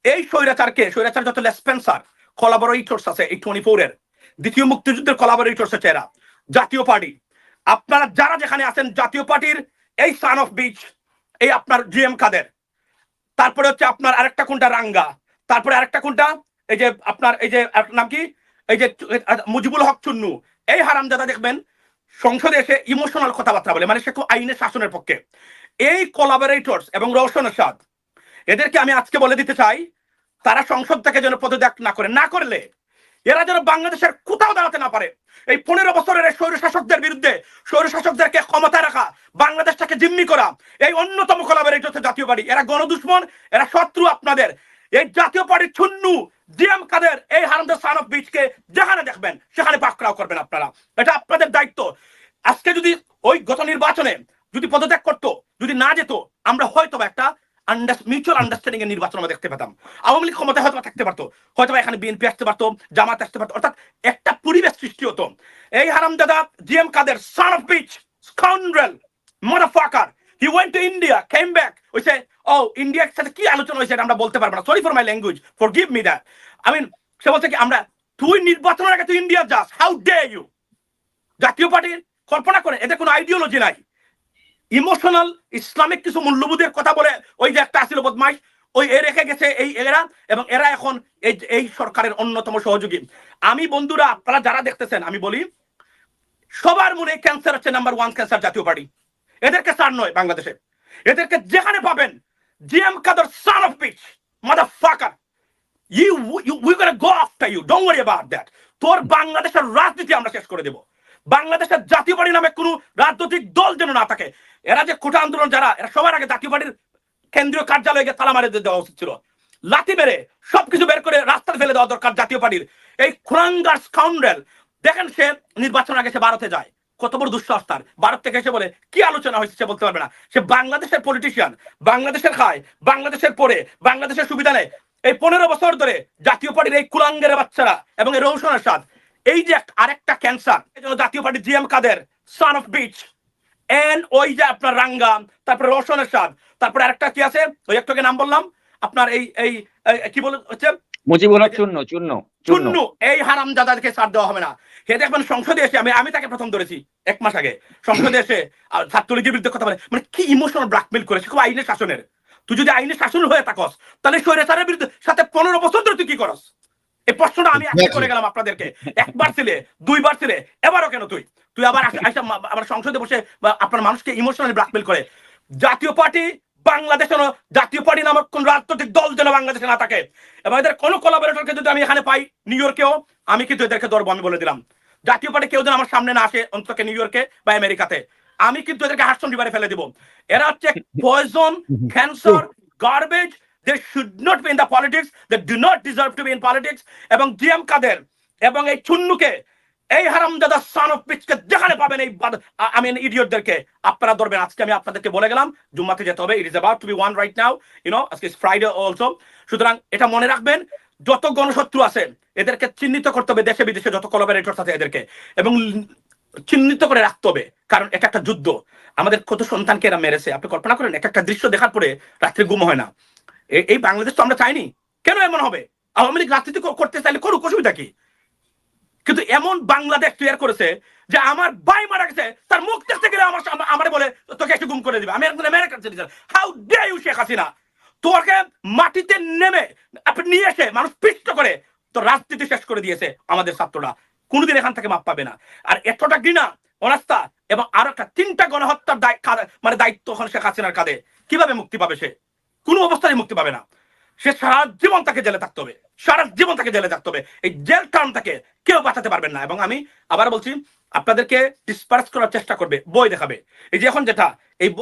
এই স্বৈরাচার যত লেসপেন্সার কোলাবোরেটরস আছে এই 24 এর দ্বিতীয় মুক্তিযুদ্ধের কোলাবোরেটরস আছে এরা জাতীয় পার্টি। আপনারা যারা যেখানে আছেন জাতীয় পার্টির এই সান অফ বিচ, এই আপনার জিএম কাদের, তারপরে হচ্ছে আপনার আরেকটা কোনটা রাঙ্গা, তারপরে আরেকটা কোনটা এই যে আপনার এই যে নাম কি এই যে মুজিবুল হক চুন্নু, এই হারামজাদা দেখবেন সংসদে এসে ইমোশনাল কথাবার্তা বলে, মানে সে খুব আইনের শাসনের পক্ষে। এই কোলাবোরেটরস এবং রওশন এরশাদ এদেরকে আমি আজকে বলে দিতে চাই, তারা সংসদ থেকে যেন পদত্যাগ না করলে এরা যেন বাংলাদেশের কোথাও দাঁড়াতে না পারে। এই 15 বছরের স্বৈরশাসকদের বিরুদ্ধে স্বৈরশাসকদেরকে ক্ষমতায় রাখা, বাংলাদেশটাকে জিম্মি করা এই অন্যতম কোলাবোরেটর হচ্ছে জাতীয় পার্টি। এরা গণদুশ্মন, এরা শত্রু আপনাদের। এই জাতীয় পার্টির চুন্নু জিএম কাদের এই হারামজাদা সান অফ বিচকে যেখানে দেখবেন সেখানে পাকড়াও করবেন আপনারা, এটা আপনাদের দায়িত্ব। আজকে যদি ওই গত নির্বাচনে যদি পদত্যাগ করতো, যদি না যেত, আমরা হয়তো একটা মিউচুয়াল আন্ডারস্ট্যান্ডিং এর নির্বাচন আমরা দেখতে পেতাম। আওয়ামী লীগ ক্ষমতায় হয়তো থাকতে পারতো, হয়তো এখানে বিএনপি আসতে পারতো, জামাত আসতে পারতো, অর্থাৎ একটা পরিবেশ সৃষ্টি হতো। এই হারামজাদা GM Quader son of bitch scoundrel motherfucker, he went to India, came back, ওইসে ও ইন্ডিয়ার সাথে কি আলোচনা হয়েছে আমরা বলতে পারবো না, sorry for my language, forgive me that. I mean সে বলছে কি আমরা তুই নির্বাচনের আগে তুই ইন্ডিয়া যাস, হাউ ডে ইউ। জাতীয় পার্টির কল্পনা করে এদের কোনো আইডিওলজি নাই, ইমোশনাল ইসলামিক কিছু মূল্যবোধের কথা বলে ওই যে একটা আসিল বদমাইশ ওই রেখে গেছে এই এরা, এবং এরা এখন এই সরকারের অন্যতম সহযোগী। আমি বন্ধুরা আপনারা যারা দেখতেছেন আমি বলি সবার মনে ক্যান্সার হচ্ছে নাম্বার 1 ক্যান্সার জাতীয় পার্টি। এদেরকে সার নয় বাংলাদেশে, এদেরকে যেখানে পাবেন GM Quader son of bitch motherfucker, we gonna go after you, don't worry about that. তোর বাংলাদেশের রাজনীতি আমরা শেষ করে দেব। বাংলাদেশের জাতীয় পার্টি নামে কোনো রাজনৈতিক দল যেন না থাকে। এরা যে কোটা আন্দোলন যারা, এরা সবার আগে জাতীয় পার্টির কেন্দ্রীয় কার্যালয়ে তালা মারে দেওয়া উচিত ছিল, লাথি মেরে সবকিছু বের করে রাস্তায় ফেলে দেওয়া দরকার জাতীয় পার্টির। এই খুরাঙ্গার স্কাউন্ডেল দেখেন সে নির্বাচন আগে সে ভারতে যায়, কত বড় দুঃসাহস তার। ভারত থেকে এসে বলে কি আলোচনা হয়েছে সে বলতে পারবে না। সে বাংলাদেশের পলিটিশিয়ান, বাংলাদেশের খায়, বাংলাদেশের পরে, বাংলাদেশের সুবিধা নেয়। এই 15 বছর ধরে জাতীয় পার্টির এই কুলাঙ্গের বাচ্চারা এবং এই রওশন এরশাদ, এই যে আরেকটা ক্যান্সার, এই জন্য Jatiya Party GM Quader son of bitch and ওই যে আপনার রাঙ্গা, তারপরে রওশন এরশাদ, তারপরে আরেকটা কি আছে ওই একটাকে নাম বললাম আপনার এই এই কি বলে হচ্ছে মুজিবুল হক চুন্নু চুন্নু চুন্নু, এই হারামজাদাকে ছাড় দেওয়া হবে না। হে দেখবেন সংসদে এসে আমি তাকে প্রথম ধরেছি 1 মাস আগে, সংসদে এসে ছাত্রলীগের বিরুদ্ধে কথা বলে, মানে কি ইমোশনাল ব্ল্যাকমেল করেছে, খুব আইনের শাসনের। তুই যদি আইনের শাসন হয়ে থাকস তাহলে স্বৈরাচারের বিরুদ্ধে সাথে 15 বছর ধরে তুই কি করস? এই প্রশ্নটা আমি আজকে করে গেলাম আপনাদেরকে। 1 বার ছিলে, 2 বার ছিলে, এবারও কেন তুই আবার আবার সংসদে বসে আপনার মানুষকে ইমোশনালি ব্ল্যাকমেল করে। জাতীয় পার্টি বাংলাদেশের জাতীয় পার্টি নামক কোন রাজনৈতিক দল যেন বাংলাদেশে না থাকে, এবং এদের কোন কোলাবোরেটরকে যদি আমি এখানে পাই নিউ ইয়র্কেও, আমি কিন্তু এদেরকে ধরবো। আমি বলে দিলাম জাতীয় পার্টি কেউ যেন আমার সামনে না আসে অন্তত নিউ ইয়র্কে বা আমেরিকাতে, আমি কিন্তু এদেরকে হাডসন রিভারে ফেলে দিব। এরা হচ্ছে poison, cancer, garbage. They should not be in the politics. They do not deserve to be in politics. এবং জিএম কাদের এবং এই চুন্নুকে, এই হারামজাদা সান অফ বিচকে যেখানে পাবেন এই আমি ইডিয়টদেরকে আপনারা ধরবেন। আজকে আমি আপনাদেরকে বলে গেলাম জুম্মাতে যেতে হবে। It is about to be 1 right now, you know, আজকে ফ্রাইডে অলসো। সুতরাং এটা মনে রাখবেন, যত গণশত্রু আছে এদেরকে চিহ্নিত করতে হবে, দেশে বিদেশে যত কোলাবোরেটর আছে এদেরকে, এবং চিহ্নিত করে রাখতে হবে। কারণ এটা একটা যুদ্ধ, আমাদের কত সন্তানকে এরা মেরেছে। আপনি কল্পনা করেন একটা দৃশ্য দেখার পরে রাত্রে ঘুম হয় না। এই বাংলাদেশ তো আমরা চাইনি, কেন এমন হবে? আওয়ামী লীগ রাজনীতি করতে চাইলে করুক, অসুবিধা কি? কিন্তু এমন বাংলাদেশ তৈরি করেছে যে আমার ভাই মারা গেছে, তার মুখ দেখতে গেলে আমার বলে তোকে একটু গুম করে দিবে। আমি একজন American citizen, how dare you Sheikh Hasina, তোকে মাটিতে নেমে আপনি নিয়ে এসে মানুষ পিষ্ট করে তো রাজনীতি শেষ করে দিয়েছে আমাদের ছাত্ররা। কোনোদিন এখান থেকে মাপ পাবে না। আর এতটা ঘৃণা, অনাস্থা এবং আরো একটা 3টা গণহত্যার মানে দায়িত্ব এখন শেখ হাসিনার কাঁধে। কিভাবে মুক্তি পাবে সে? কোনো অবস্থায় মুক্তি পাবে না। সে সারা জীবন তাকে জেলে থাকতে হবে, সারা জীবন তাকে জেলে থাকতে হবে। এই জেল টার্ম তাকে কেউ বাঁচাতে পারবেন না। এবং আমি আবার বলছি, আপনাদেরকে ডিসপার্স করার চেষ্টা করবে, বই দেখাবে। এই যে এখন যেটা